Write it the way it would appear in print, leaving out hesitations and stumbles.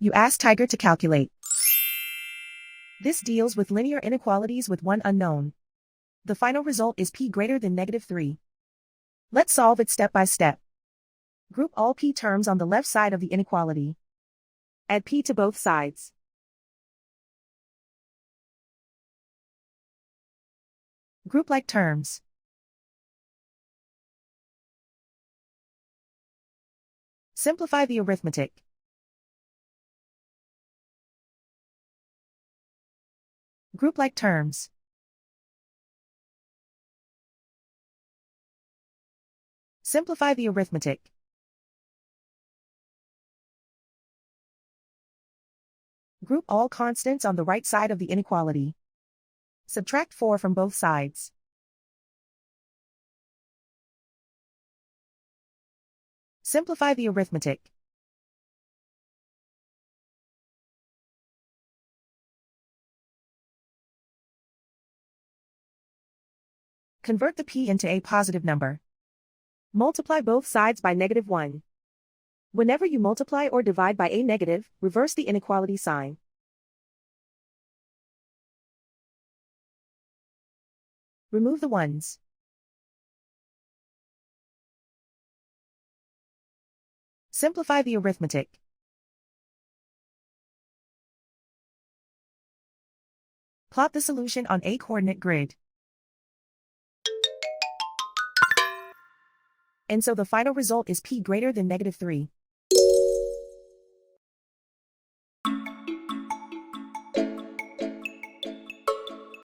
You ask Tiger to calculate. This deals with linear inequalities with one unknown. The final result is p greater than -3. Let's solve it step by step. Group all p terms on the left side of the inequality. Add p to both sides. Group like terms. Simplify the arithmetic. Group like terms. Simplify the arithmetic. Group all constants on the right side of the inequality. Subtract 4 from both sides. Simplify the arithmetic. Convert the p into a positive number. Multiply both sides by -1. Whenever you multiply or divide by a negative, reverse the inequality sign. Remove the ones. Simplify the arithmetic. Plot the solution on a coordinate grid. And so the final result is p greater than -3.